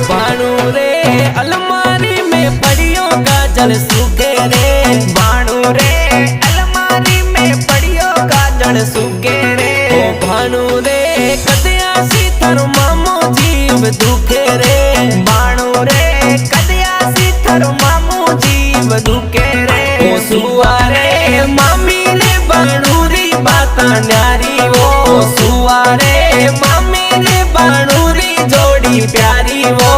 बाणू रे अलमारी में पड़ियो काजल सूखे रे। बाणू रे अलमारी में पड़ियो काजल सूखे रे। बाणू रे कदया सी थारो मामो जीव दुखे रे। बाणू रे कदया सी थारो मामो जीव दुखे रे। सुवारे मामी ने बाणू री बात न्यारी वो। सुवारे मामी ने बाणू री जोड़ी प्यारी वो।